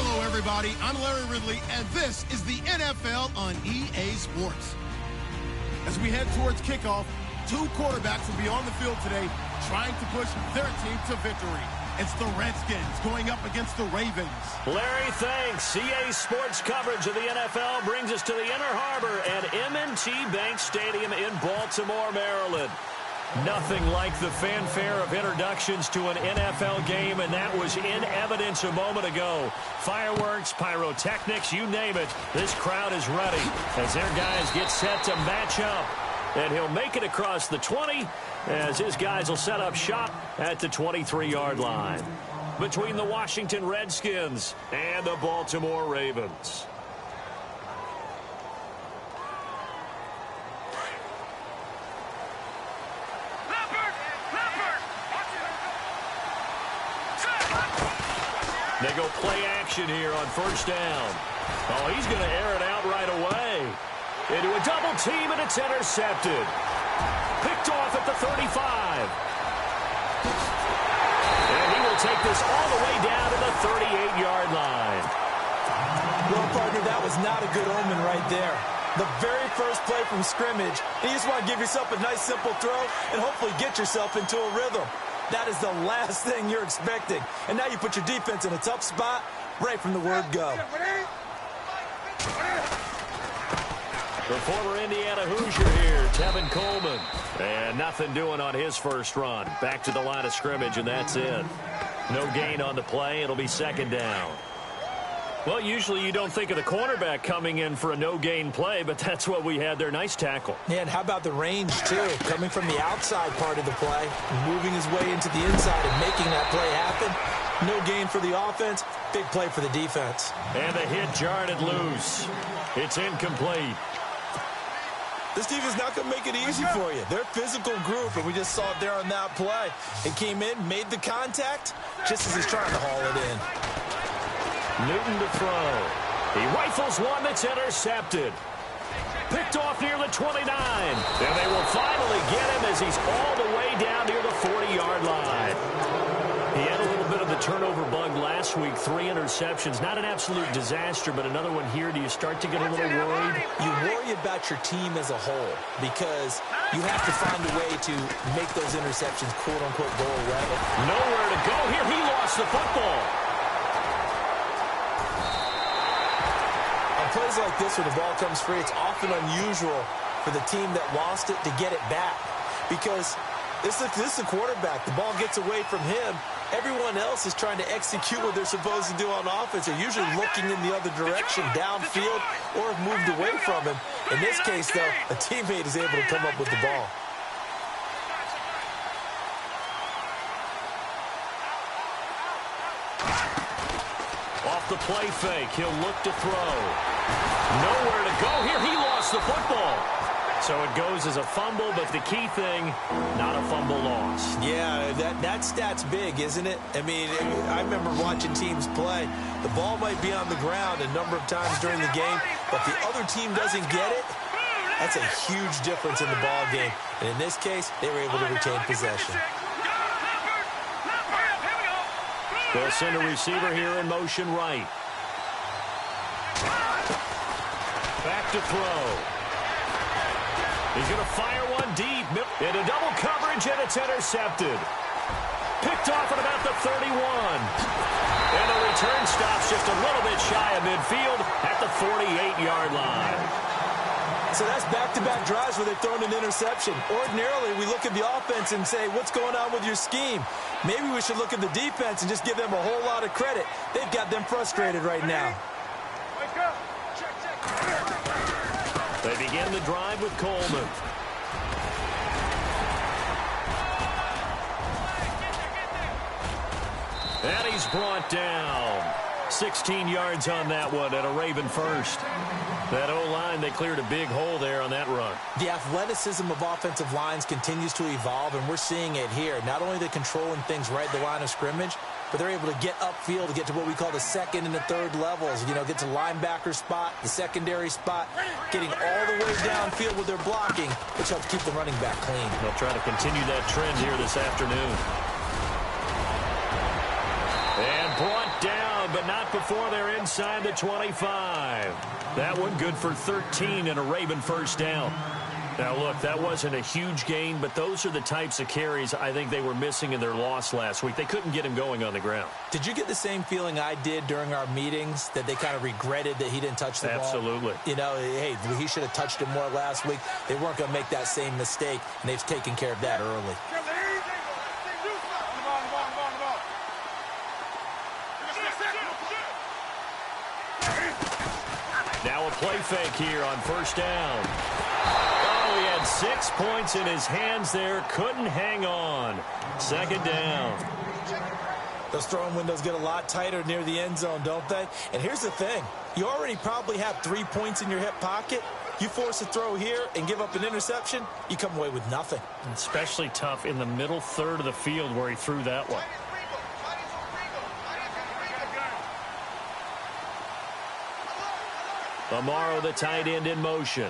Hello, everybody. I'm Larry Ridley, and this is the NFL on EA Sports. As we head towards kickoff, two quarterbacks will be on the field today trying to push their team to victory. It's the Redskins going up against the Ravens. Larry, thanks. EA Sports coverage of the NFL brings us to the Inner Harbor at M&T Bank Stadium in Baltimore, Maryland. Nothing like the fanfare of introductions to an NFL game, and that was in evidence a moment ago. Fireworks, pyrotechnics, you name it. This crowd is ready as their guys get set to match up. And he'll make it across the 20 as his guys will set up shop at the 23-yard line between the Washington Redskins and the Baltimore Ravens. They go play action here on first down. Oh, he's going to air it out right away. Into a double team, and it's intercepted. Picked off at the 35. And he will take this all the way down to the 38-yard line. Well, partner, that was not a good omen right there. The very first play from scrimmage, and you just want to give yourself a nice, simple throw and hopefully get yourself into a rhythm. That is the last thing you're expecting. And now you put your defense in a tough spot right from the word go. The former Indiana Hoosier here, Tevin Coleman. And nothing doing on his first run. Back to the line of scrimmage, and that's it. No gain on the play. It'll be second down. Well, usually you don't think of the cornerback coming in for a no-gain play, but that's what we had there. Nice tackle. Yeah, and how about the range, too? Coming from the outside part of the play, moving his way into the inside and making that play happen. No gain for the offense, big play for the defense. And the hit jarred it loose. It's incomplete. This defense not going to make it easy for you. They're a physical group, and we just saw it there on that play. It came in, made the contact, just as he's trying to haul it in. Newton to throw. He rifles one that's intercepted. Picked off near the 29. And they will finally get him as he's all the way down near the 40-yard line. He had a little bit of the turnover bug last week. 3 interceptions. Not an absolute disaster, but another one here. Do you start to get a little worried? You worry about your team as a whole because you have to find a way to make those interceptions, quote-unquote, go away. Nowhere to go here. He lost the football. Plays like this where the ball comes free, it's often unusual for the team that lost it to get it back because this is a quarterback. The ball gets away from him. Everyone else is trying to execute what they're supposed to do on offense. They're usually looking in the other direction, downfield, or have moved away from him. In this case, though, a teammate is able to come up with the ball. Off the play fake, he'll look to throw. Nowhere to go here. He lost the football. So it goes as a fumble, but the key thing, not a fumble loss. Yeah, that stat's big, isn't it? I mean, I remember watching teams play. The ball might be on the ground a number of times during the game, but the other team doesn't get it. That's a huge difference in the ball game. And in this case, they were able to retain possession. They'll send a receiver here in motion right. Back to throw. He's going to fire one deep. Into double coverage, and it's intercepted. Picked off at about the 31. And the return stops just a little bit shy of midfield at the 48-yard line. So that's back-to-back drives where they've thrown an interception. Ordinarily, we look at the offense and say, what's going on with your scheme? Maybe we should look at the defense and just give them a whole lot of credit. They've got them frustrated right now. They begin the drive with Coleman. And he's brought down. 16 yards on that one and a Raven first. That O-line, they cleared a big hole there on that run. The athleticism of offensive lines continues to evolve, and we're seeing it here. Not only are they controlling things right at the line of scrimmage, but they're able to get upfield to get to what we call the second and the third levels. You know, get to linebacker spot, the secondary spot, getting all the way downfield with their blocking, which helps keep the running back clean. They'll try to continue that trend here this afternoon. And brought down, but not before they're inside the 25. That one good for 13 and a Raven first down. Now, look, that wasn't a huge gain, but those are the types of carries I think they were missing in their loss last week. They couldn't get him going on the ground. Did you get the same feeling I did during our meetings, that they kind of regretted that he didn't touch the ball? Absolutely. You know, hey, he should have touched it more last week. They weren't going to make that same mistake, and they've taken care of that early. Now a play fake here on first down. Oh, he had 6 points in his hands there. Couldn't hang on. Second down. Those throwing windows get a lot tighter near the end zone, don't they? And here's the thing. You already probably have 3 points in your hip pocket. You force a throw here and give up an interception, you come away with nothing. Especially tough in the middle third of the field where he threw that one. Amaro, the tight end, in motion.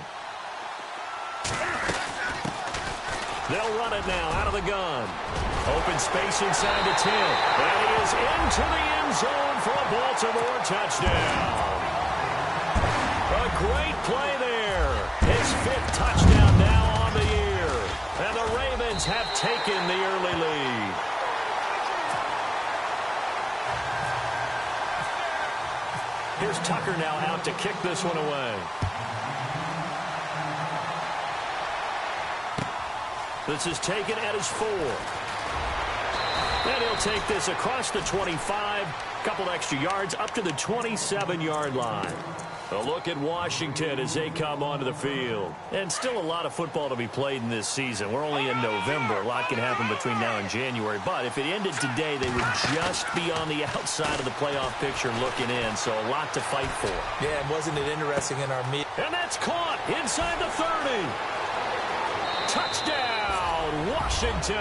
They'll run it now out of the gun. Open space inside the 10. And he is into the end zone for a Baltimore touchdown. A great play there. His 5th touchdown now on the year. And the Ravens have taken the early lead. Here's Tucker now out to kick this one away. This is taken at his 4. And he'll take this across the 25. Couple extra yards up to the 27-yard line. A look at Washington as they come onto the field. And still a lot of football to be played in this season. We're only in November. A lot can happen between now and January. But if it ended today, they would just be on the outside of the playoff picture looking in. So a lot to fight for. Yeah, and wasn't it interesting in our meet? And that's caught inside the 30. Touchdown, Washington.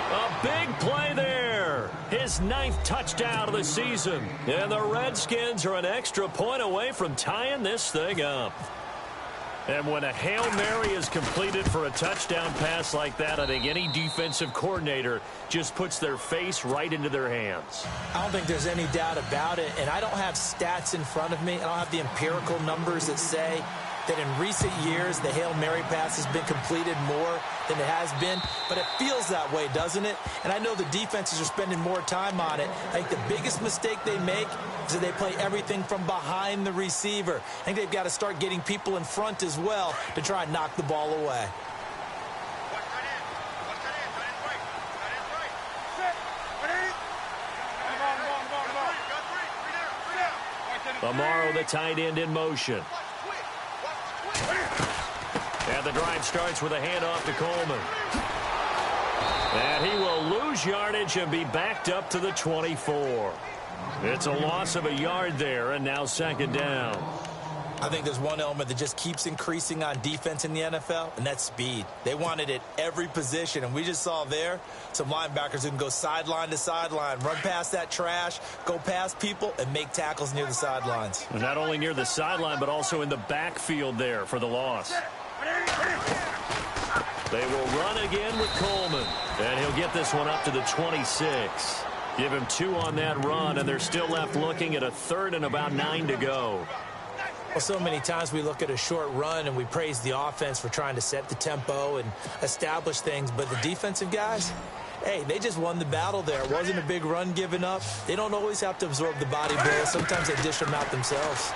A big play there. His 9th touchdown of the season. And the Redskins are an extra point away from tying this thing up. And when a Hail Mary is completed for a touchdown pass like that, I think any defensive coordinator just puts their face right into their hands. I don't think there's any doubt about it. And I don't have stats in front of me. I don't have the empirical numbers that say that in recent years the Hail Mary pass has been completed more than it has been, but it feels that way, doesn't it? And I know the defenses are spending more time on it. I think the biggest mistake they make is that they play everything from behind the receiver. I think they've got to start getting people in front as well to try and knock the ball away. Amaro, the tight end, in motion. And the drive starts with a handoff to Coleman. And he will lose yardage and be backed up to the 24. It's a loss of a yard there, and now second down. I think there's one element that just keeps increasing on defense in the NFL, and that's speed. They want it at every position, and we just saw there some linebackers who can go sideline to sideline, run past that trash, go past people, and make tackles near the sidelines. And not only near the sideline, but also in the backfield there for the loss. They will run again with Coleman, and he'll get this one up to the 26. Give him 2 on that run, and they're still left looking at a 3rd and about 9 to go. Well, so many times we look at a short run and we praise the offense for trying to set the tempo and establish things, but the defensive guys, hey, they just won the battle there. It wasn't a big run given up. They don't always have to absorb the body blow. Sometimes they dish them out themselves.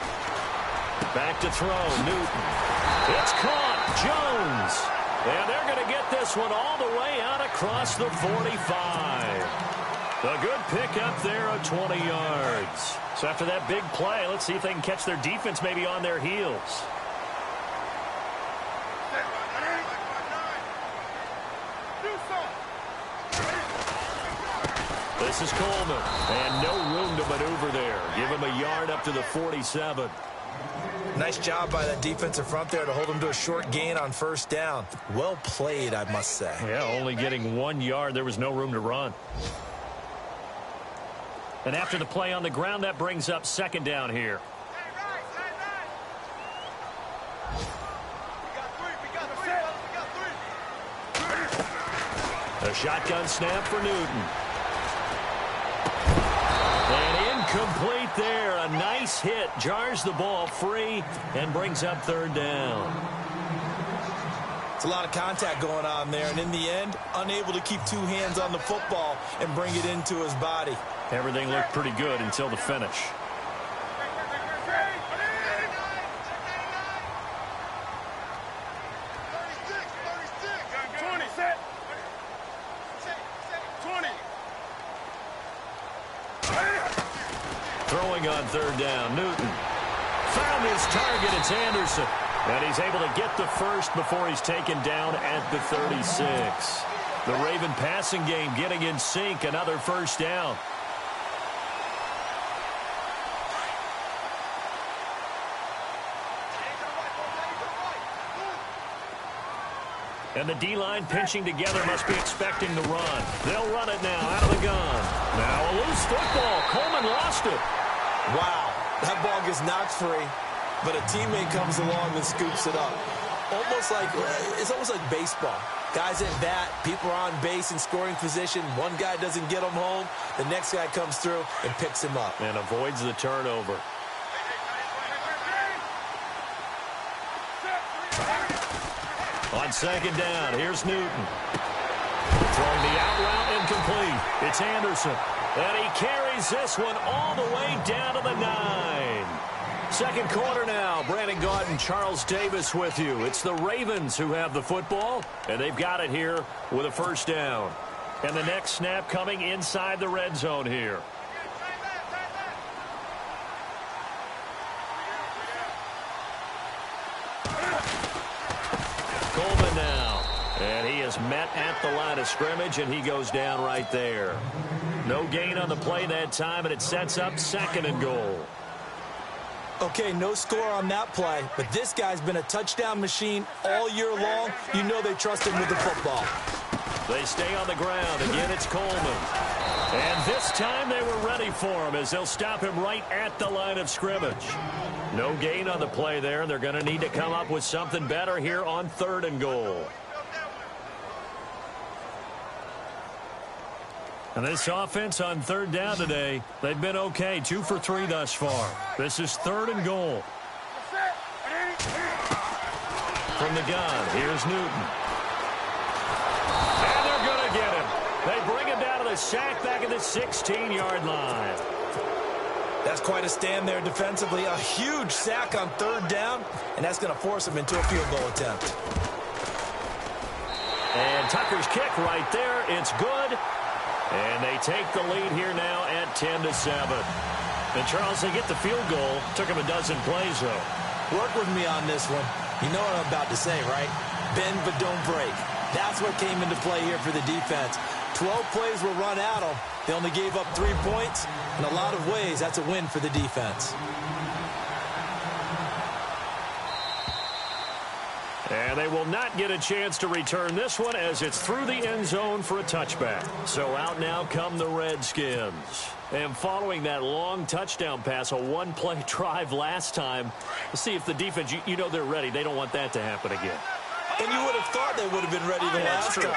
Back to throw, Newton. It's caught, Jones. And they're going to get this one all the way out across the 45. A good pickup there of 20 yards. So after that big play, let's see if they can catch their defense maybe on their heels. This is Coleman. And no room to maneuver there. Give him a yard up to the 47. Nice job by that defensive front there to hold him to a short gain on first down. Well played, I must say. Yeah, only getting 1 yard. There was no room to run. And after the play on the ground, that brings up second down here. A shotgun snap for Newton. And Incomplete there. A nice hit. Jars the ball free and brings up third down. It's a lot of contact going on there, and in the end, unable to keep two hands on the football and bring it into his body. Everything looked pretty good until the finish. Throwing on third down, Newton. Found his target, it's Anderson. And he's able to get the first before he's taken down at the 36. The Raven passing game getting in sync, another first down. And the D-line pinching together must be expecting the run. They'll run it now out of the gun. Now a loose football. Coleman lost it. Wow, that ball gets knocked free, but a teammate comes along and scoops it up. It's almost like baseball. Guys at bat, people are on base in scoring position. One guy doesn't get him home. The next guy comes through and picks him up. And avoids the turnover. On second down, here's Newton. Throwing the out route incomplete. It's Anderson. And he carries this one all the way down to the 9. Second quarter now. Brandon Gaudin and Charles Davis with you. It's the Ravens who have the football, and they've got it here with a first down. And the next snap coming inside the red zone here. Coleman now. And he is met at the line of scrimmage, and he goes down right there. No gain on the play that time, and it sets up second and goal. Okay, no score on that play, but this guy's been a touchdown machine all year long. You know they trust him with the football. They stay on the ground. Again, it's Coleman. And this time they were ready for him as they'll stop him right at the line of scrimmage. No gain on the play there. They're going to need to come up with something better here on third and goal. And this offense on third down today, they've been okay. 2 for 3 thus far. This is third and goal. From the gun, here's Newton. And they're going to get him. They bring him down to the sack back at the 16-yard line. That's quite a stand there defensively. A huge sack on third down, and that's going to force him into a field goal attempt. And Tucker's kick right there. It's good. And they take the lead here now at 10-7. And, Charles, they get the field goal. Took them a dozen plays, though. Work with me on this one. You know what I'm about to say, right? Bend but don't break. That's what came into play here for the defense. 12 plays were run at them. They only gave up 3 points. In a lot of ways, that's a win for the defense. And they will not get a chance to return this one as it's through the end zone for a touchback. So out now come the Redskins. And following that long touchdown pass, a one-play drive last time, let's see if the defense, you know they're ready. They don't want that to happen again. And you would have thought they would have been ready the last time.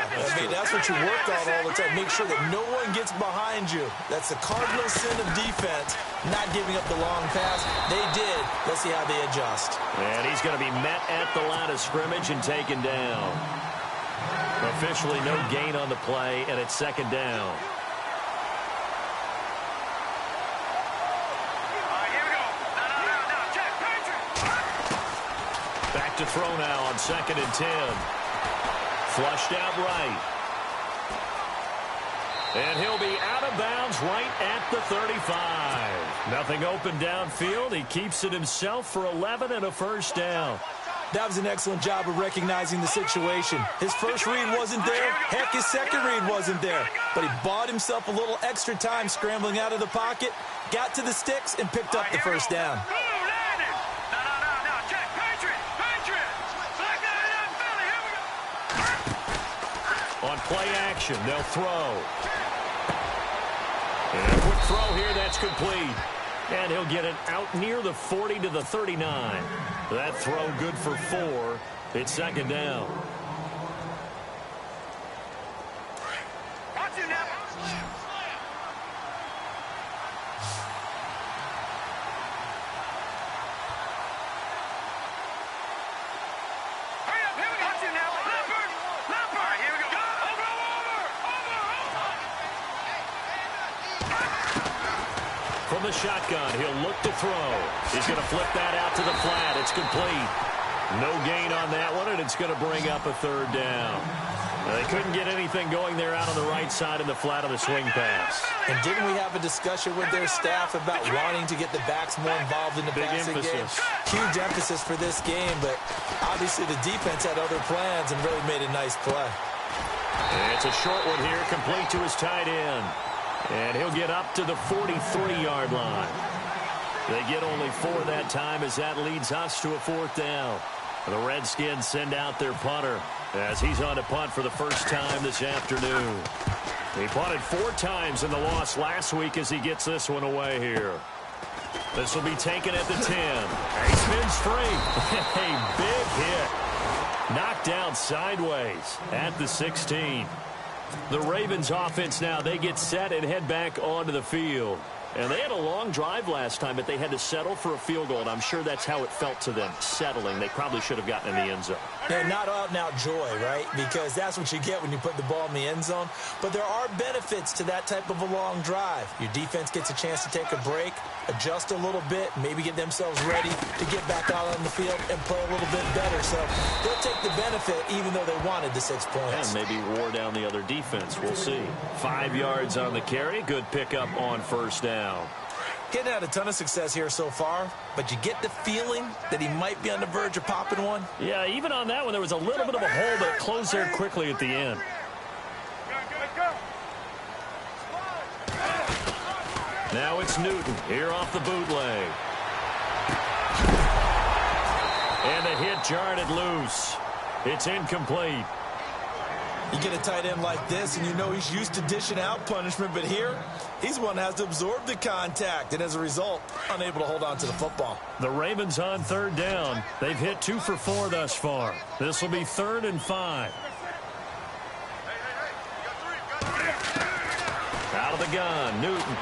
That's what you work on all the time. Make sure that no one gets behind you. That's the cardinal sin of defense, not giving up the long pass. They did. Let's see how they adjust. And he's going to be met at the line of scrimmage and taken down. Officially no gain on the play, and it's second down. Back to throw now on 2nd and 10. Flushed out right. And he'll be out of bounds right at the 35. Nothing open downfield. He keeps it himself for 11 and a first down. That was an excellent job of recognizing the situation. His first read wasn't there. Heck, his second read wasn't there. But he bought himself a little extra time scrambling out of the pocket, got to the sticks, and picked up the first down. On play action, they'll throw. And a quick throw here, that's complete. And he'll get it out near the 40 to the 39. That throw good for 4. It's second down. the shotgun. He'll look to throw. He's going to flip that out to the flat. It's complete. No gain on that one, and it's going to bring up a third down. Now, they couldn't get anything going there out on the right side in the flat of the swing pass. And didn't we have a discussion with their staff about wanting to get the backs more involved in the passing game? Huge emphasis for this game, but obviously the defense had other plans and really made a nice play. And it's a short one here, complete to his tight end. And he'll get up to the 43-yard line. They get only 4 that time as that leads us to a fourth down. The Redskins send out their punter as he's on to punt for the first time this afternoon. He punted 4 times in the loss last week as he gets this one away here. This will be taken at the 10. He spins free. A big hit. Knocked down sideways at the 16. The Ravens offense now, they get set and head back onto the field. And they had a long drive last time, but they had to settle for a field goal, and I'm sure that's how it felt to them, settling. They probably should have gotten in the end zone. Yeah, not out-and-out joy, right? Because that's what you get when you put the ball in the end zone. But there are benefits to that type of a long drive. Your defense gets a chance to take a break, adjust a little bit, maybe get themselves ready to get back out on the field and play a little bit better. So they'll take the benefit even though they wanted the 6 points. And maybe wore down the other defense. We'll see. 5 yards on the carry. Good pickup on first down. Getting had a ton of success here so far, but you get the feeling that he might be on the verge of popping one. Yeah, even on that one, there was a little bit of a hole, but it closed there quickly at the end. Now it's Newton here off the bootleg. And the hit jarred it loose. It's incomplete. You get a tight end like this, and you know he's used to dishing out punishment, but here, he's one that has to absorb the contact, and as a result, unable to hold on to the football. The Ravens on third down. They've hit 2 for 4 thus far. This will be 3rd and 5. Out of the gun, Newton.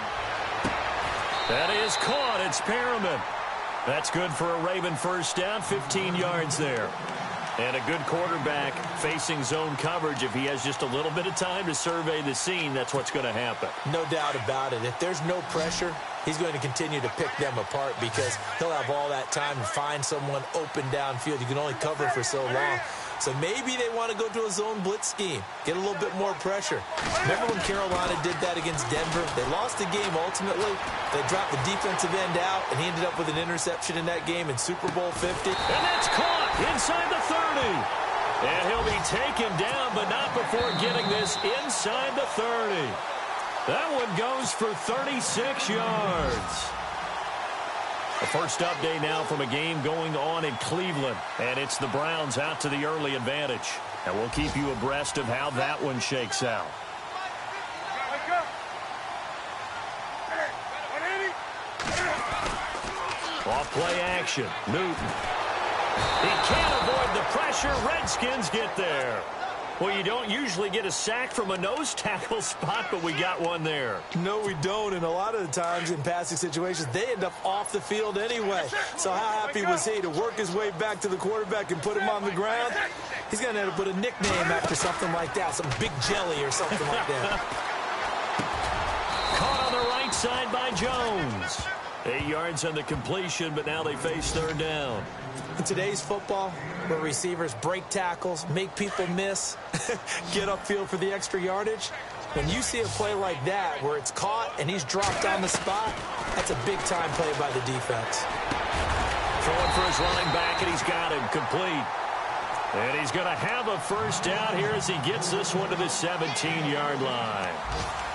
That is caught. It's Perriman. That's good for a Raven first down, 15 yards there. And a good quarterback facing zone coverage. If he has just a little bit of time to survey the scene, that's what's going to happen. No doubt about it. If there's no pressure, he's going to continue to pick them apart because he'll have all that time to find someone open downfield. You can only cover for so long. So maybe they want to go to a zone blitz scheme, get a little bit more pressure. Remember when Carolina did that against Denver? They lost the game ultimately. They dropped the defensive end out, and he ended up with an interception in that game in Super Bowl 50. And that's caught inside the 30. And he'll be taken down, but not before getting this inside the 30. That one goes for 36 yards. The first update now from a game going on in Cleveland. And it's the Browns out to the early advantage. And we'll keep you abreast of how that one shakes out. Off play action. Newton. He can't avoid the pressure. Redskins get there. Well, you don't usually get a sack from a nose tackle spot, but we got one there. No, we don't, and a lot of the times in passing situations, they end up off the field anyway. So how happy was he to work his way back to the quarterback and put him on the ground? He's going to have to put a nickname after something like that, some Big Jelly or something like that. Caught on the right side by Jones. 8 yards on the completion, but now they face third down. In today's football, where receivers break tackles, make people miss, get upfield for the extra yardage, when you see a play like that where it's caught and he's dropped on the spot, that's a big-time play by the defense. Throwing for his running back, and he's got him complete. And he's going to have a first down here as he gets this one to the 17-yard line.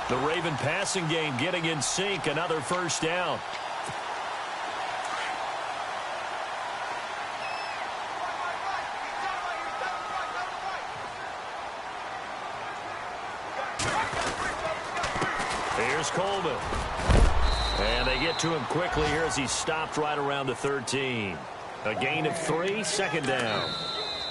The Raven passing game getting in sync, another first down. Here's Coleman. And they get to him quickly here as he's stopped right around the 13. A gain of 3, second down.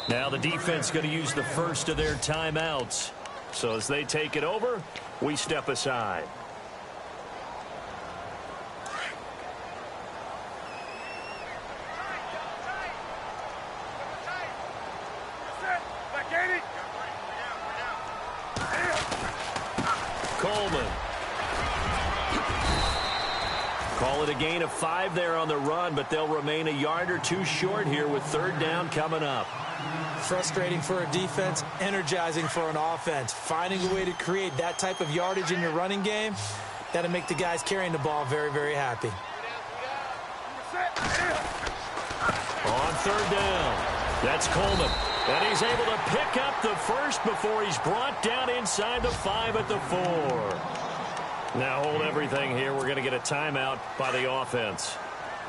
Now the defense going to use the first of their timeouts. So as they take it over, we step aside. Coleman. Call it a gain of 5 there on the run, but they'll remain a yard or two short here with third down coming up. Frustrating for a defense, energizing for an offense. Finding a way to create that type of yardage in your running game, that'll make the guys carrying the ball very, very happy. On third down, that's Coleman. And he's able to pick up the first before he's brought down inside the 5 at the 4. Now hold everything here. We're going to get a timeout by the offense,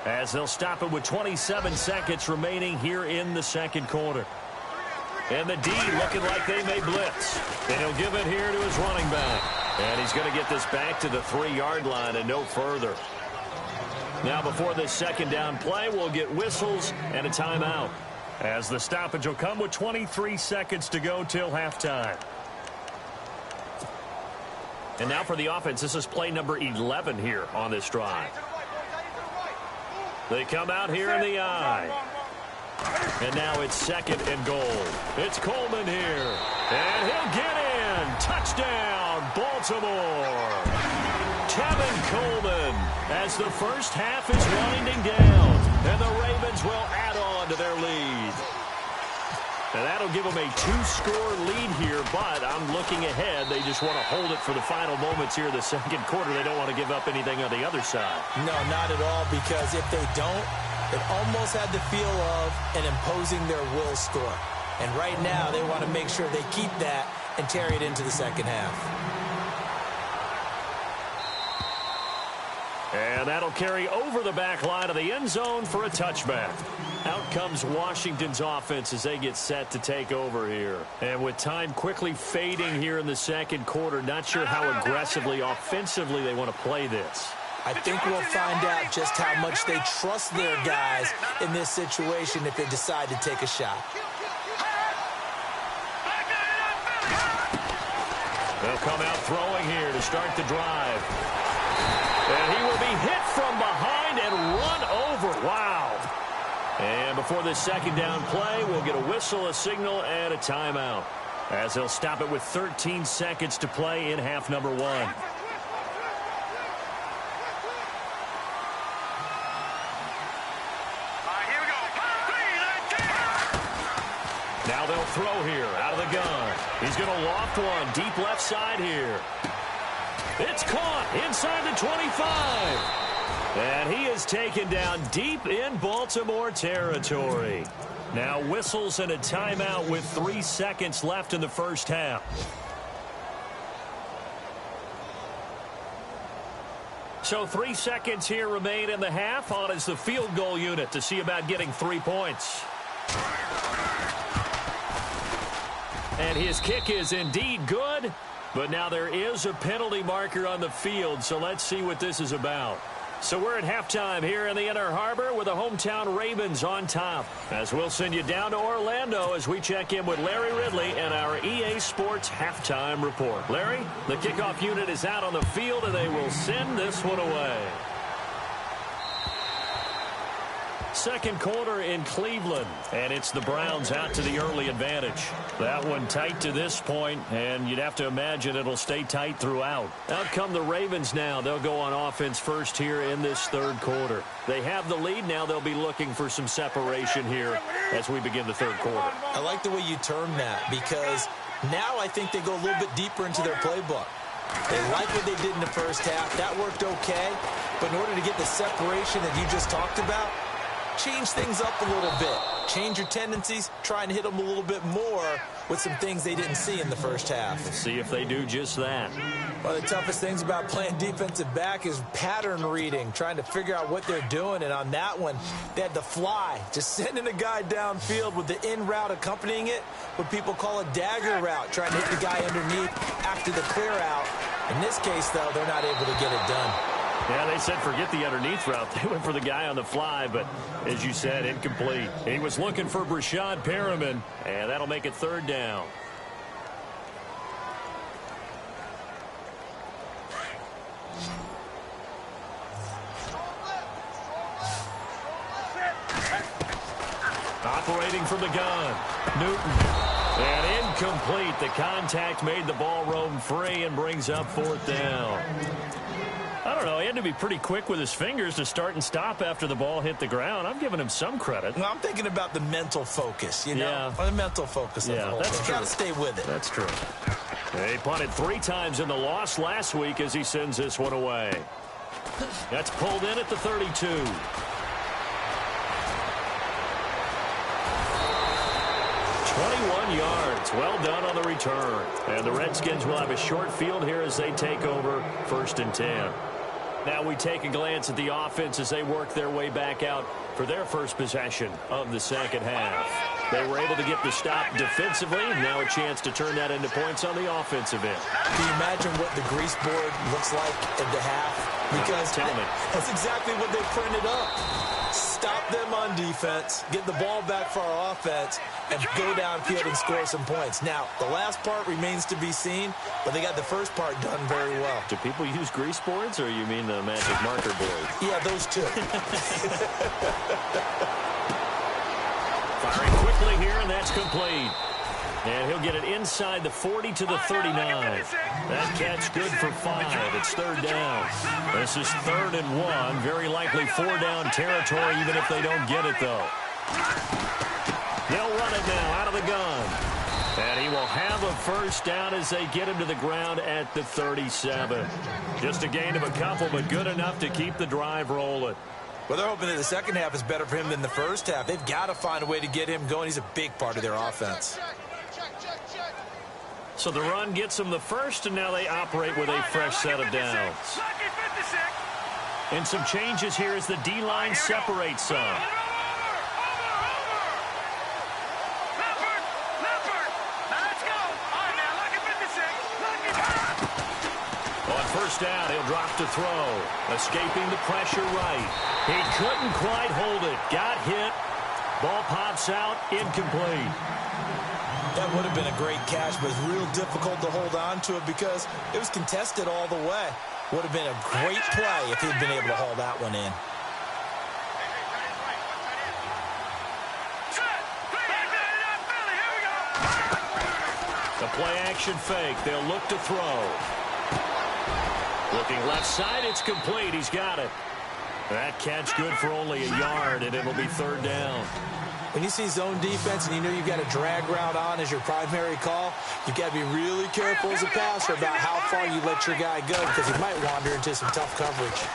as they'll stop it with 27 seconds remaining here in the second quarter. And the D looking like they may blitz. And he'll give it here to his running back. And he's going to get this back to the 3-yard line and no further. Now before this second down play, we'll get whistles and a timeout, as the stoppage will come with 23 seconds to go till halftime. And now for the offense, this is play number 11 here on this drive. They come out here in the I. And now it's second and goal. It's Coleman here. And he'll get in. Touchdown, Baltimore. Tevin Coleman, as the first half is winding down. And the Ravens will add on to their lead. And that'll give them a 2-score lead here, but I'm looking ahead. They just want to hold it for the final moments here in the second quarter. They don't want to give up anything on the other side. No, not at all, because if they don't, it almost had the feel of an imposing their will score. And right now, they want to make sure they keep that and carry it into the second half. And that'll carry over the back line of the end zone for a touchback. Out comes Washington's offense as they get set to take over here. And with time quickly fading here in the second quarter, not sure how aggressively, offensively they want to play this. I think we'll find out just how much they trust their guys in this situation if they decide to take a shot. They'll come out throwing here to start the drive. And he will be hit from behind and run over. Wow. And before this second down play, we'll get a whistle, a signal, and a timeout, as they'll stop it with 13 seconds to play in half number 1. Now they'll throw here out of the gun. He's going to loft one deep left side here. It's caught inside the 25. And he is taken down deep in Baltimore territory. Now whistles and a timeout with 3 seconds left in the first half. So 3 seconds here remain in the half. On is the field goal unit to see about getting 3 points. And his kick is indeed good. But now there is a penalty marker on the field, so let's see what this is about. So we're at halftime here in the Inner Harbor with the hometown Ravens on top, as we'll send you down to Orlando as we check in with Larry Ridley and our EA Sports halftime report. Larry, the kickoff unit is out on the field, and they will send this one away. Second quarter in Cleveland, and it's the Browns out to the early advantage. That one tight to this point, and you'd have to imagine it'll stay tight throughout. Out come the Ravens now. They'll go on offense first here in this third quarter. They have the lead now. They'll be looking for some separation here as we begin the third quarter. I like the way you term that, because now I think they go a little bit deeper into their playbook. They like what they did in the first half. That worked okay, but in order to get the separation that you just talked about, change things up a little bit. Change your tendencies. Try and hit them a little bit more with some things they didn't see in the first half. We'll see if they do just that. One of the toughest things about playing defensive back is pattern reading, trying to figure out what they're doing. And on that one, they had the fly, just sending a guy downfield with the in route accompanying it, what people call a dagger route, trying to hit the guy underneath after the clear out. In this case, though, they're not able to get it done. Yeah, they said forget the underneath route. They went for the guy on the fly, but as you said, incomplete. He was looking for Brashad Perriman, and that'll make it third down. Operating from the gun, Newton. And incomplete. The contact made the ball roam free and brings up fourth down. I don't know. He had to be pretty quick with his fingers to start and stop after the ball hit the ground. I'm giving him some credit. Well, I'm thinking about the mental focus, you know? Yeah. Or the mental focus of the whole that's thing. true. Got to stay with it. That's true. He punted 3 times in the loss last week as he sends this one away. That's pulled in at the 32. 21 yards. Well done on the return. And the Redskins will have a short field here as they take over 1st and 10. Now we take a glance at the offense as they work their way back out for their first possession of the second half. They were able to get the stop defensively. Now a chance to turn that into points on the offensive end. Can you imagine what the grease board looks like at the half? Because Tell me. that's exactly what they printed up. Stop them on defense, get the ball back for our offense, and go downfield and score some points. Now, the last part remains to be seen, but they got the first part done very well. Do people use grease boards, or you mean the magic marker board? Yeah, those two. Firing quickly here, and that's complete. And he'll get it inside the 40 to the 39. That catch good for 5. It's 3rd down. This is 3rd and 1. Very likely 4-down territory, even if they don't get it, though. They'll run it now out of the gun. And he will have a first down as they get him to the ground at the 37. Just a gain of a couple, but good enough to keep the drive rolling. Well, they're hoping that the second half is better for him than the first half. They've got to find a way to get him going. He's a big part of their offense. So the run gets them the first, and now they operate with a fresh set of downs. And some changes here as the D-line separates some. On first down, he'll drop to throw. Escaping the pressure right. He couldn't quite hold it. Got hit. Ball pops out. Incomplete. That would have been a great catch, but it's real difficult to hold on to it because it was contested all the way. Would have been a great play if he'd been able to haul that one in. The play-action fake. They'll look to throw. Looking left side, it's complete. He's got it. That catch good for only a yard, and it'll be 3rd down. When you see zone defense and you know you've got a drag route on as your primary call, you've got to be really careful as a passer about how far you let your guy go because he might wander into some tough coverage.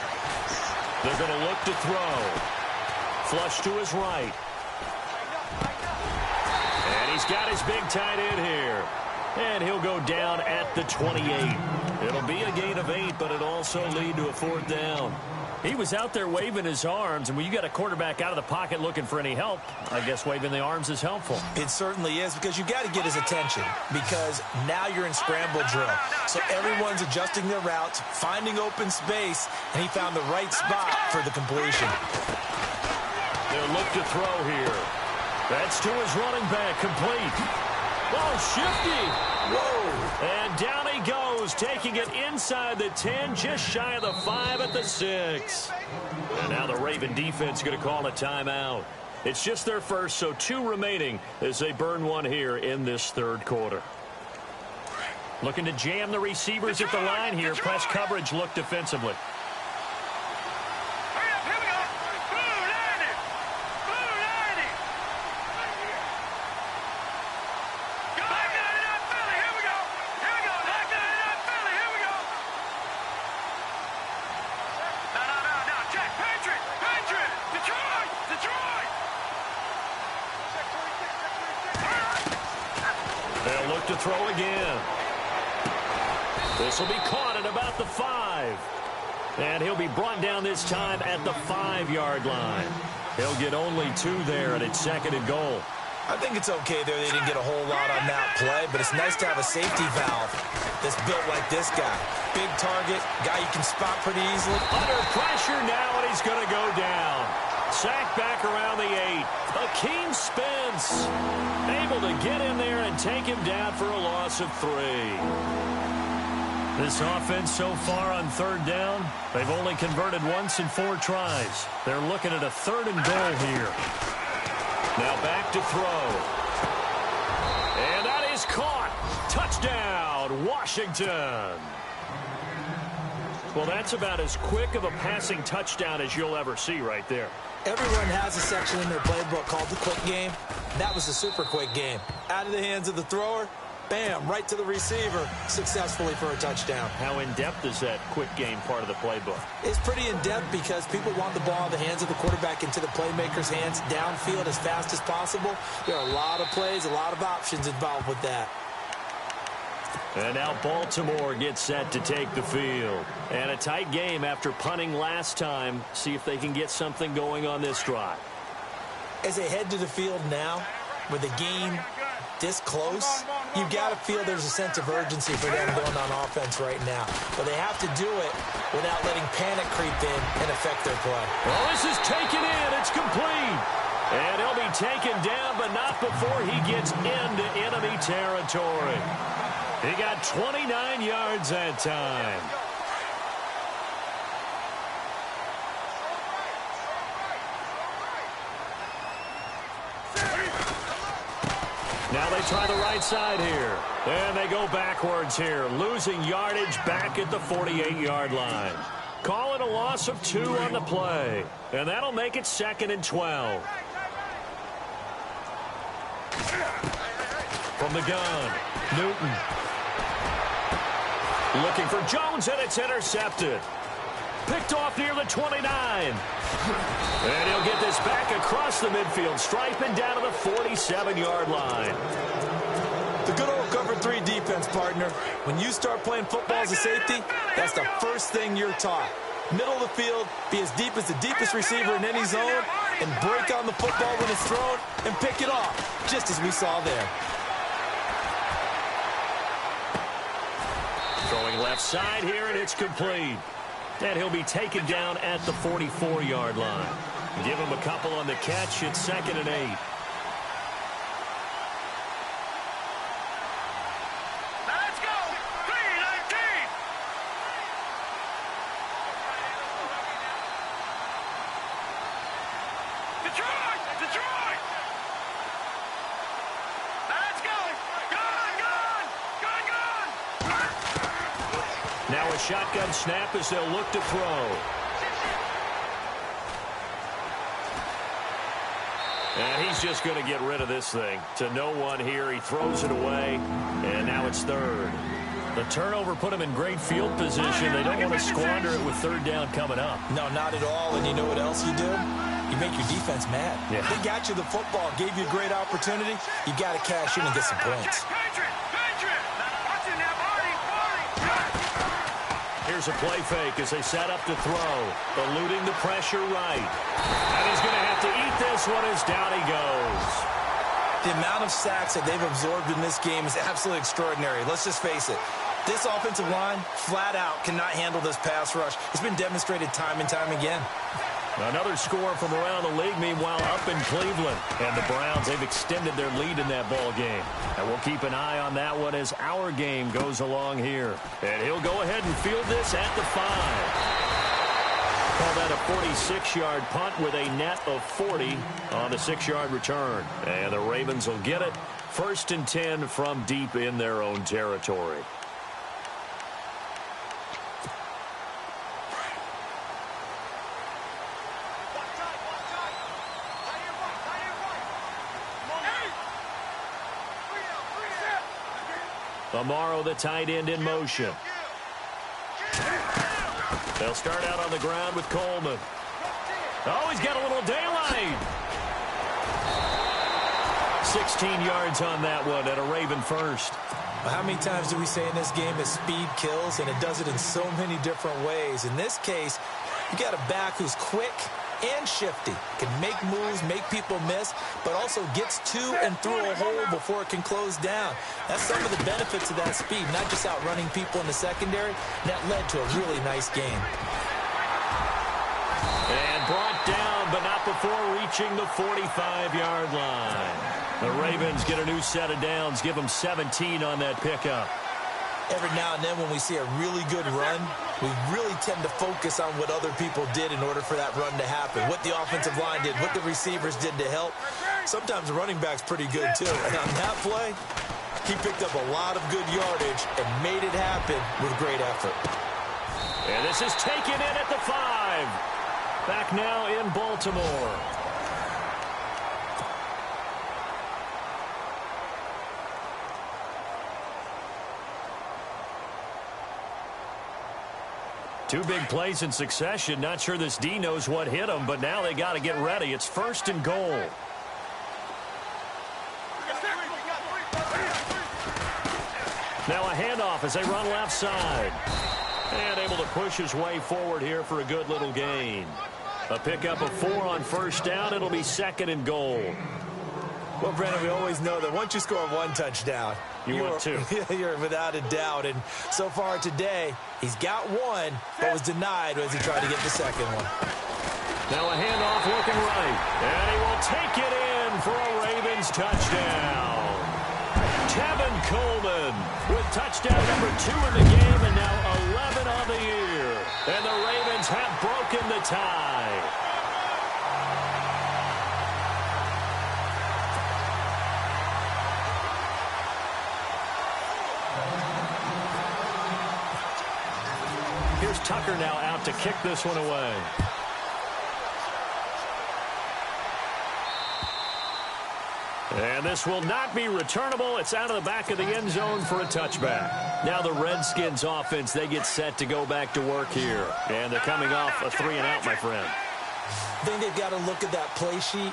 They're going to look to throw. Flush to his right. And he's got his big tight end here. And he'll go down at the 28. It'll be a gain of 8, but it'll also lead to a 4th down. He was out there waving his arms, and when you got a quarterback out of the pocket looking for any help, I guess waving the arms is helpful. It certainly is because you got to get his attention because now you're in scramble drill. So everyone's adjusting their routes, finding open space, and he found the right spot for the completion. They'll look to throw here. That's to his running back, complete. Oh, shifty. Whoa. And down he goes, taking it inside the 10, just shy of the 5 at the 6. And now the Raven defense going to call a timeout. It's just their first, so 2 remaining as they burn one here in this 3rd quarter. Looking to jam the receivers at the line here. Press coverage look defensively. They'll look to throw again. This will be caught at about the 5. And he'll be brought down this time at the 5-yard line. He'll get only 2 there, and it's 2nd and goal. I think it's okay there. They didn't get a whole lot on that play, but it's nice to have a safety valve that's built like this guy. Big target, guy you can spot pretty easily. Under pressure now, and he's going to go down. Sacked back around the 8. Akeem Spence able to get in there and take him down for a loss of 3. This offense so far on 3rd down, they've only converted once in 4 tries. They're looking at a 3rd and goal here. Now back to throw. And that is caught. Touchdown, Washington. Well, that's about as quick of a passing touchdown as you'll ever see right there. Everyone has a section in their playbook called the quick game. That was a super quick game. Out of the hands of the thrower, bam, right to the receiver, successfully for a touchdown. How in-depth is that quick game part of the playbook? It's pretty in-depth because people want the ball in the hands of the quarterback into the playmaker's hands downfield as fast as possible. There are a lot of plays, a lot of options involved with that. And now Baltimore gets set to take the field. And a tight game after punting last time. See if they can get something going on this drive. As they head to the field now, with the game this close, you've got to feel there's a sense of urgency for them going on offense right now. But they have to do it without letting panic creep in and affect their play. Well, this is taken in. It's complete. And he'll be taken down, but not before he gets into enemy territory. He got 29 yards that time. Now they try the right side here. And they go backwards here, losing yardage back at the 48-yard line. Call it a loss of 2 on the play. And that'll make it 2nd and 12. From the gun, Newton. Looking for Jones, and it's intercepted. Picked off near the 29. And he'll get this back across the midfield stripe and down to the 47-yard line. The good old cover 3 defense, partner. When you start playing football as a safety, that's the first thing you're taught. Middle of the field, be as deep as the deepest receiver in any zone, and break on the football when it's thrown and pick it off, just as we saw there. Throwing left side here, and it's complete. And he'll be taken down at the 44-yard line. Give him a couple on the catch. It's 2nd and 8. Let's go! 3-19! Detroit! Detroit! Let's go! Gun! Gun! Gun! Gun! Now a shotgun snap as they'll look to throw. And he's just going to get rid of this thing. To no one here. He throws it away. And now it's 3rd. The turnover put him in great field position. They don't want to squander it with 3rd down coming up. No, not at all. And you know what else you do? You make your defense mad. Yeah. They got you the football, gave you a great opportunity. You got to cash in and get some points. Here's a play fake as they set up to throw. Eluding the pressure right. And he's going to have to eat this one as down he goes. The amount of sacks that they've absorbed in this game is absolutely extraordinary. Let's just face it. This offensive line, flat out, cannot handle this pass rush. It's been demonstrated time and time again. Another score from around the league, meanwhile, up in Cleveland. And the Browns, they've extended their lead in that ball game. And we'll keep an eye on that one as our game goes along here. And he'll go ahead and field this at the 5. Call that a 46-yard punt with a net of 40 on the 6-yard return. And the Ravens will get it. 1st and 10 from deep in their own territory. Amaro, the tight end, in motion. They'll start out on the ground with Coleman. Oh, he's got a little daylight. 16 yards on that one and a Raven first. Well, how many times do we say in this game that speed kills, and it does it in so many different ways? In this case, you got a back who's quick and shifty, can make moves, make people miss, but also gets to and through a hole before it can close down. That's some of the benefits of that speed, not just outrunning people in the secondary. That led to a really nice game. And brought down, but not before reaching the 45-yard line. The Ravens get a new set of downs, give them 17 on that pickup. Every now and then when we see a really good run, we really tend to focus on what other people did in order for that run to happen. What the offensive line did, what the receivers did to help. Sometimes the running back's pretty good too. And on that play, he picked up a lot of good yardage and made it happen with great effort. And this is taken in at the 5. Back now in Baltimore. Two big plays in succession. Not sure this D knows what hit them, but now they got to get ready. It's 1st and goal. Now a handoff as they run left side. And able to push his way forward here for a good little gain. A pickup of 4 on 1st down. It'll be 2nd and goal. Well, Brandon, we always know that once you score 1 touchdown, you want 2. You're without a doubt. And so far today, he's got 1, but was denied as he tried to get the 2nd one. Now a handoff looking right. And he will take it in for a Ravens touchdown. Tevin Coleman with touchdown number 2 in the game and now 11 on the year. And the Ravens have broken the tie. Here's Tucker now out to kick this one away. And this will not be returnable. It's out of the back of the end zone for a touchback. Now the Redskins offense, they get set to go back to work here. And they're coming off a 3-and-out, my friend. I think they've got to look at that play sheet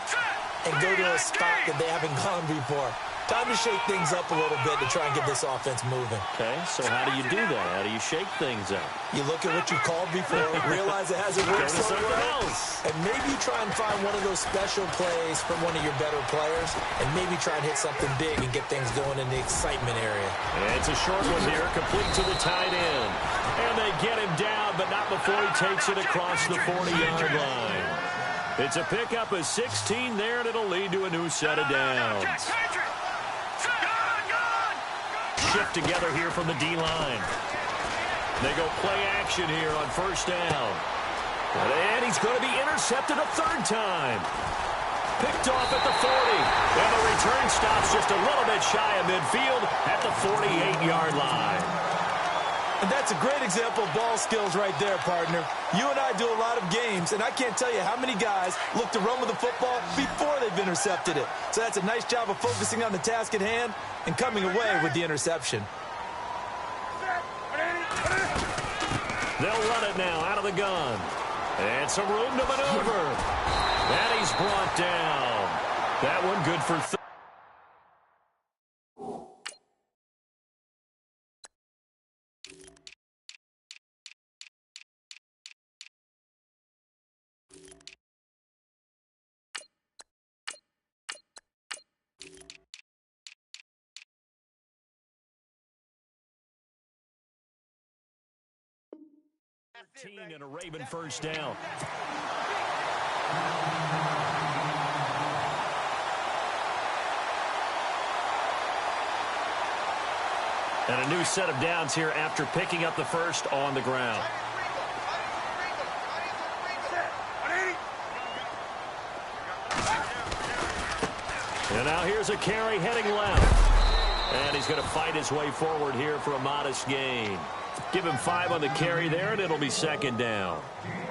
and go to a spot that they haven't gone before. Time to shake things up a little bit to try and get this offense moving. Okay, so how do you do that? How do you shake things up? You look at what you called before, realize it hasn't worked so well, and maybe you try and find one of those special plays from one of your better players, and maybe try and hit something big and get things going in the excitement area. And it's a short one here, complete to the tight end. And they get him down, but not before he takes it across the 40-yard line. It's a pickup of 16 there, and it'll lead to a new set of downs. Shift together here from the D-line. They go play action here on 1st down. And he's going to be intercepted a 3rd time. Picked off at the 40. And the return stops just a little bit shy of midfield at the 48-yard line. And that's a great example of ball skills right there, partner. You and I do a lot of games, and I can't tell you how many guys look to run with the football before they've intercepted it. So that's a nice job of focusing on the task at hand and coming away with the interception. They'll run it now out of the gun. And some room to maneuver. And he's brought down. That one good for 30. And a Raven 1st down. And a new set of downs here after picking up the 1st on the ground. And now here's a carry heading left. And he's going to fight his way forward here for a modest gain. Give him 5 on the carry there, and it'll be 2nd down.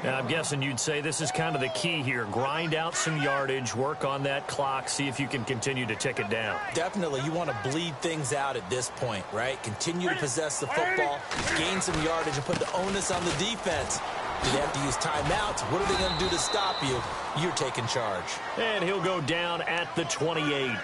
And I'm guessing you'd say this is kind of the key here. Grind out some yardage, work on that clock, see if you can continue to tick it down. Definitely. You want to bleed things out at this point, right? Continue to possess the football, gain some yardage, and put the onus on the defense. Do they have to use timeouts? What are they going to do to stop you? You're taking charge. And he'll go down at the 28.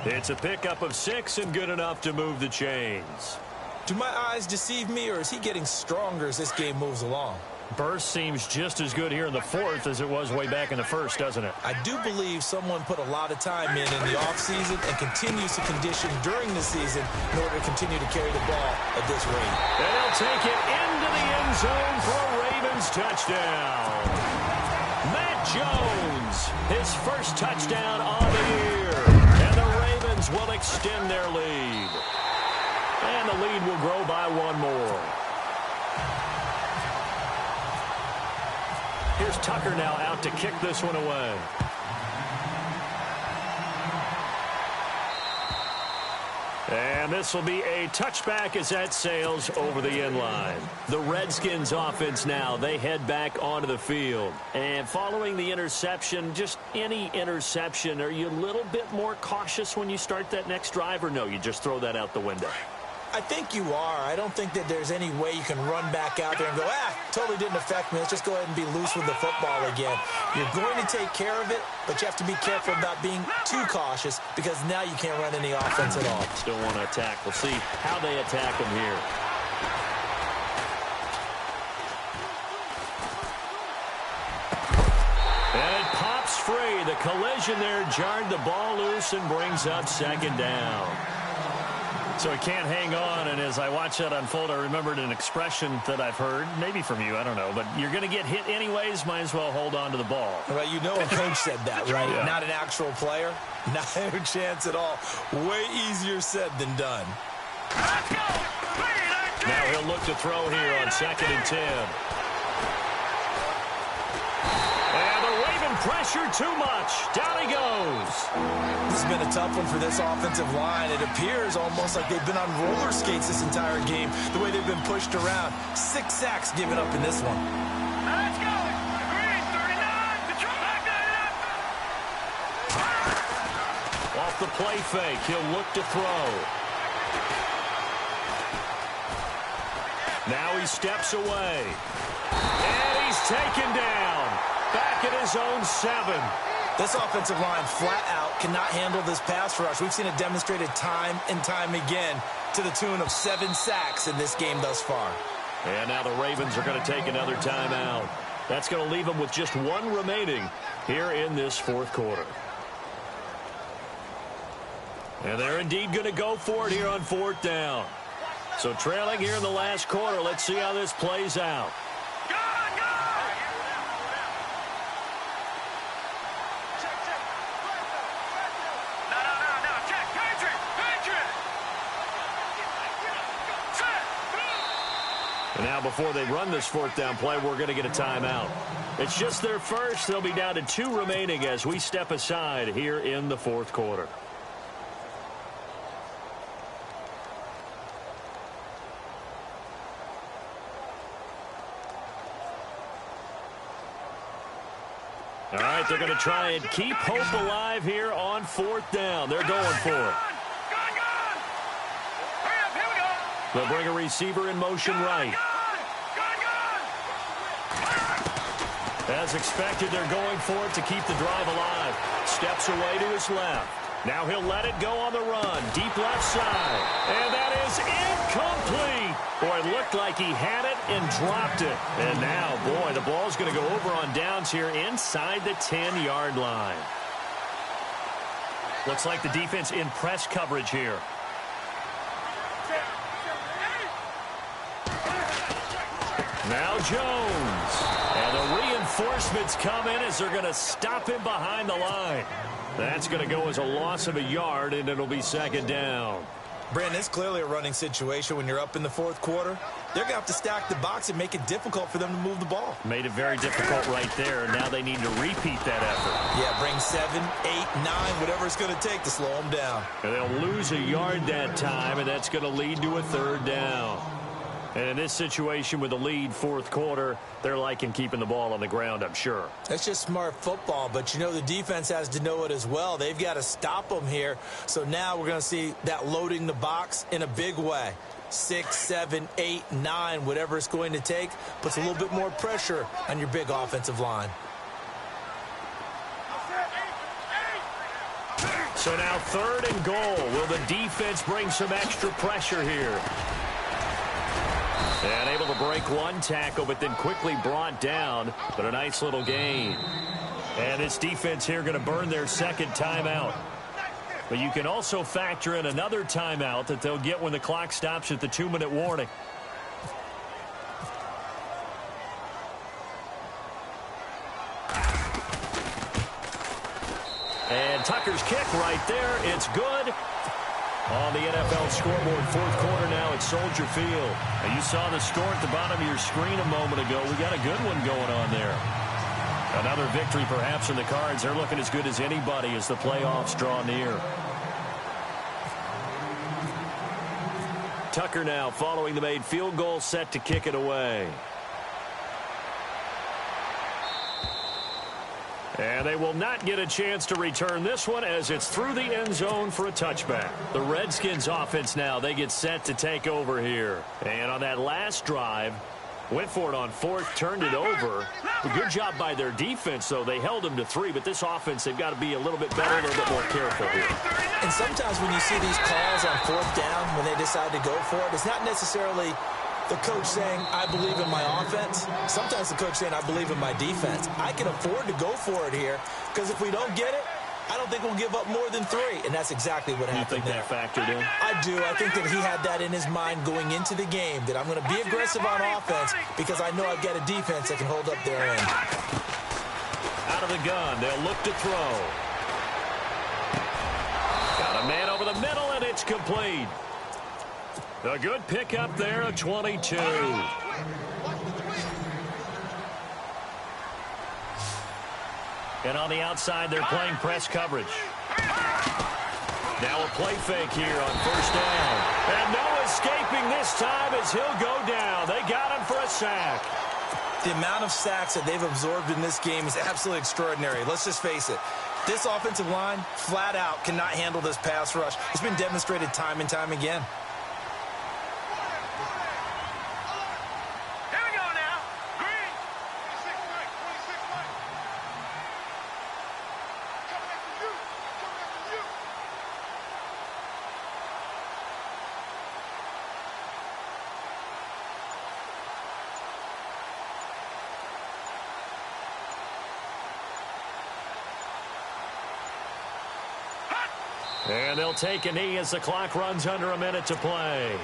It's a pickup of 6 and good enough to move the chains. Do my eyes deceive me, or is he getting stronger as this game moves along? Burst seems just as good here in the 4th as it was way back in the 1st, doesn't it? I do believe someone put a lot of time in the offseason and continues to condition during the season in order to continue to carry the ball at this rate. And they'll take it into the end zone for a Ravens touchdown. Matt Jones, his 1st touchdown on the year. And the Ravens will extend their lead. And the lead will grow by 1 more. Here's Tucker now out to kick this one away. And this will be a touchback as that sails over the end line. The Redskins offense now, they head back onto the field. And following the interception, just any interception, are you a little bit more cautious when you start that next drive, or no, you just throw that out the window? I think you are. I don't think that there's any way you can run back out there and go, totally didn't affect me. Let's just go ahead and be loose with the football again. You're going to take care of it, but you have to be careful about being too cautious because now you can't run any offense at all. Still want to attack. We'll see how they attack them here. And it pops free. The collision there jarred the ball loose and brings up second down. So he can't hang on, and as I watch that unfold, I remembered an expression that I've heard, maybe from you, I don't know, but you're going to get hit anyways, might as well hold on to the ball. Well, you know a coach said that, right? Yeah. Not an actual player. Not a chance at all. Way easier said than done. Let's go! Now he'll look to throw here on 2nd and 10. And the Raven pressure too much. Down he goes. This has been a tough one for this offensive line. It appears almost like they've been on roller skates this entire game, the way they've been pushed around. 6 sacks given up in this one. Let's go! Green, 39, control back there. Off the play fake, he'll look to throw. Now he steps away. And he's taken down. Back at his own 7. This offensive line flat out cannot handle this pass rush. We've seen it demonstrated time and time again to the tune of 7 sacks in this game thus far. And now the Ravens are going to take another timeout. That's going to leave them with just 1 remaining here in this 4th quarter. And they're indeed going to go for it here on 4th down. So trailing here in the last quarter, let's see how this plays out. And now before they run this 4th down play, we're going to get a timeout. It's just their first. They'll be down to 2 remaining as we step aside here in the 4th quarter. All right, they're going to try and keep hope alive here on 4th down. They're going for it. They'll bring a receiver in motion right. As expected, they're going for it to keep the drive alive. Steps away to his left. Now he'll let it go on the run. Deep left side. And that is incomplete. Boy, it looked like he had it and dropped it. And now, boy, the ball's going to go over on downs here inside the 10-yard line. Looks like the defense in press coverage here. Now Jones. And the reinforcements come in as they're going to stop him behind the line. That's going to go as a loss of a yard, and it'll be 2nd down. Brandon, it's clearly a running situation when you're up in the 4th quarter. They're going to have to stack the box and make it difficult for them to move the ball. Made it very difficult right there. Now they need to repeat that effort. Yeah, bring 7, 8, 9, whatever it's going to take to slow them down. And they'll lose a yard that time, and that's going to lead to a 3rd down. And in this situation with the lead 4th quarter, they're liking keeping the ball on the ground, I'm sure. That's just smart football, but you know the defense has to know it as well. They've got to stop them here. So now we're going to see that loading the box in a big way. 6, 7, 8, 9, whatever it's going to take, puts a little bit more pressure on your big offensive line. So now 3rd and goal. Will the defense bring some extra pressure here? And able to break 1 tackle, but then quickly brought down. But a nice little gain. And this defense here going to burn their 2nd timeout. But you can also factor in another timeout that they'll get when the clock stops at the 2-minute warning. And Tucker's kick right there. It's good. On the NFL scoreboard, 4th quarter now at Soldier Field. Now you saw the score at the bottom of your screen a moment ago. We got a good one going on there. Another victory perhaps in the cards. They're looking as good as anybody as the playoffs draw near. Tucker now following the made field goal, set to kick it away. And they will not get a chance to return this one as it's through the end zone for a touchback. The Redskins offense now, they get set to take over here. And on that last drive, went for it on fourth, turned it over. A good job by their defense, though. They held them to 3, but this offense, they've got to be a little bit better, a little bit more careful here. And sometimes when you see these calls on fourth down, when they decide to go for it, it's not necessarily the coach saying, I believe in my offense. Sometimes the coach saying, I believe in my defense. I can afford to go for it here because if we don't get it, I don't think we'll give up more than 3. And that's exactly what happened there. You think that factored in? I do. I think that he had that in his mind going into the game, that I'm going to be aggressive on offense because I know I've got a defense that can hold up their end. Out of the gun, they'll look to throw. Got a man over the middle, and it's complete. A good pickup there, a 22. And on the outside, they're playing press coverage. Now a play fake here on first down. And no escaping this time as he'll go down. They got him for a sack. The amount of sacks that they've absorbed in this game is absolutely extraordinary. Let's just face it. This offensive line, flat out, cannot handle this pass rush. It's been demonstrated time and time again. And they'll take a knee as the clock runs under a minute to play.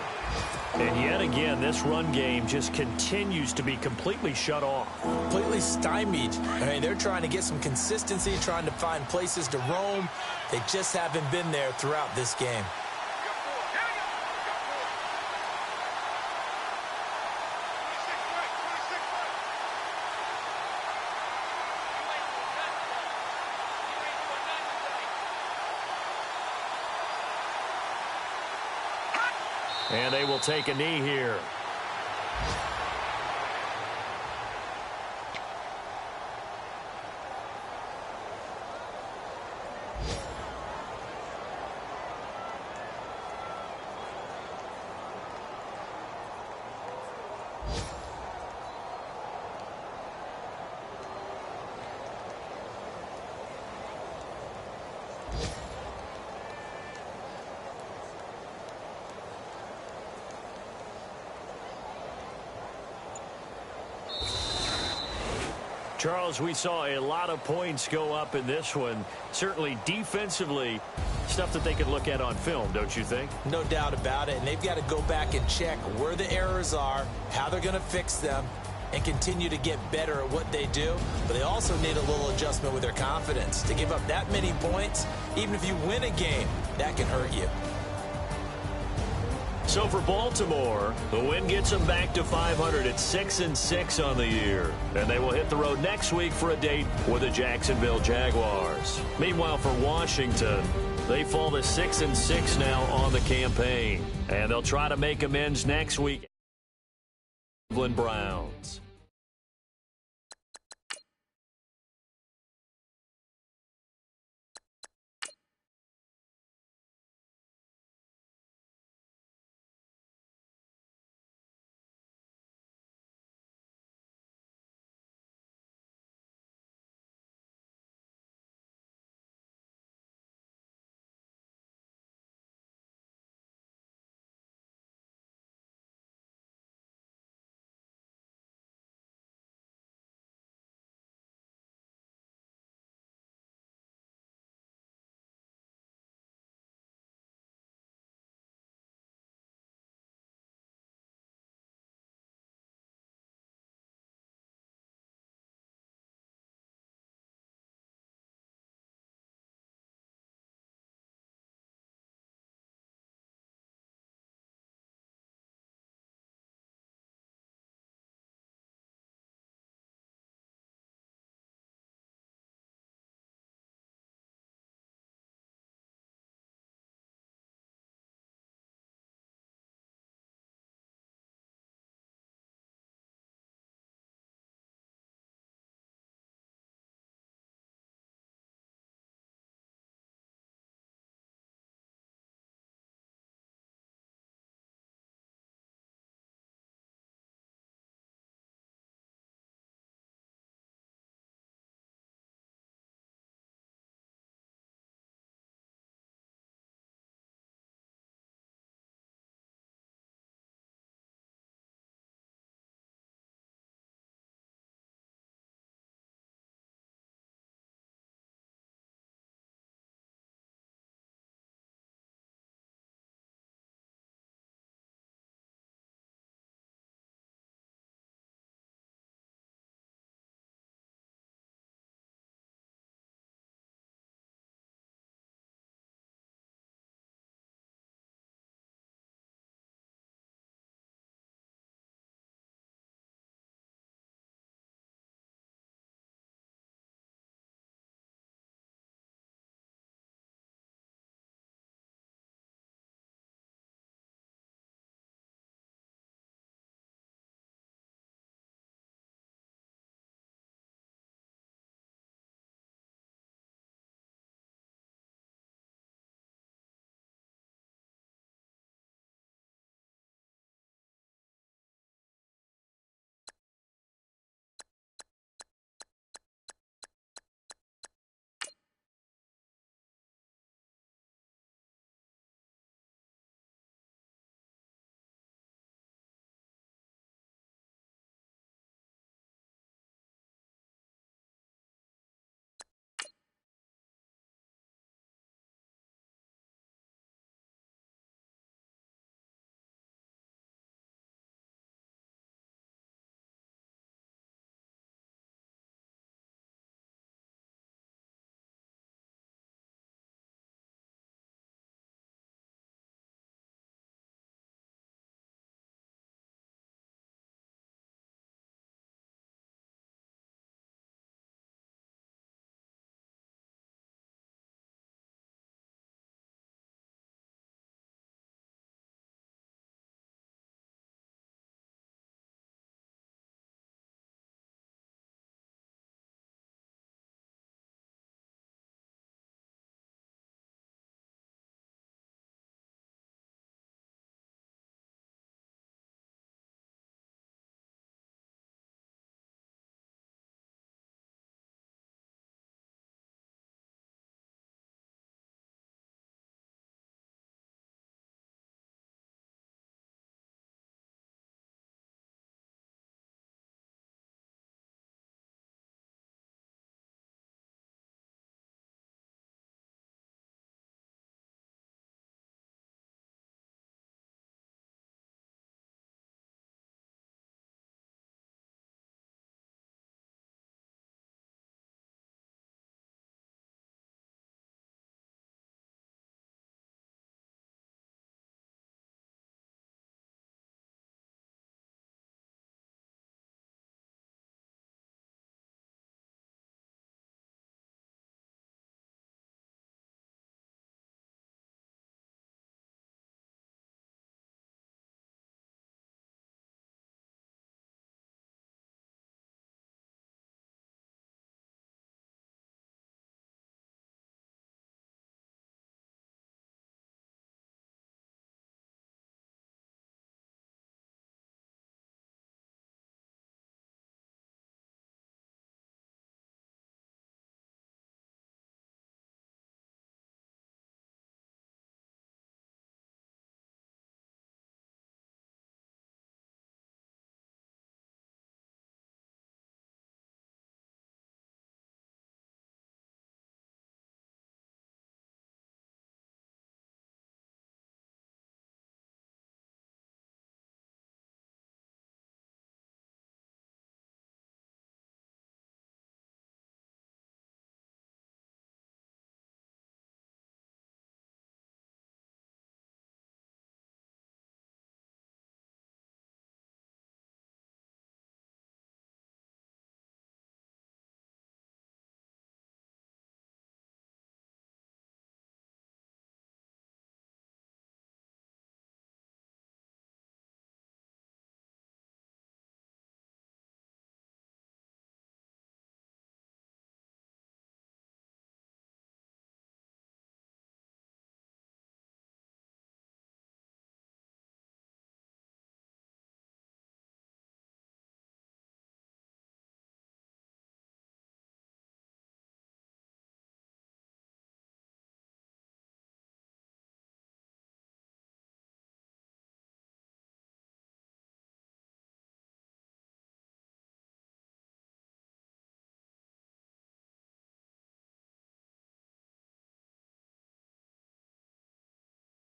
And yet again, this run game just continues to be completely shut off. Completely stymied. I mean, they're trying to get some consistency, trying to find places to roam. They just haven't been there throughout this game. And they will take a knee here. Charles, we saw a lot of points go up in this one. Certainly defensively, stuff that they could look at on film, don't you think? No doubt about it. And they've got to go back and check where the errors are, how they're going to fix them, and continue to get better at what they do. But they also need a little adjustment with their confidence. To give up that many points, even if you win a game, that can hurt you. So for Baltimore, the win gets them back to 500 at 6-6 on the year. And they will hit the road next week for a date with the Jacksonville Jaguars. Meanwhile, for Washington, they fall to 6-6 now on the campaign. And they'll try to make amends next week. Cleveland Browns.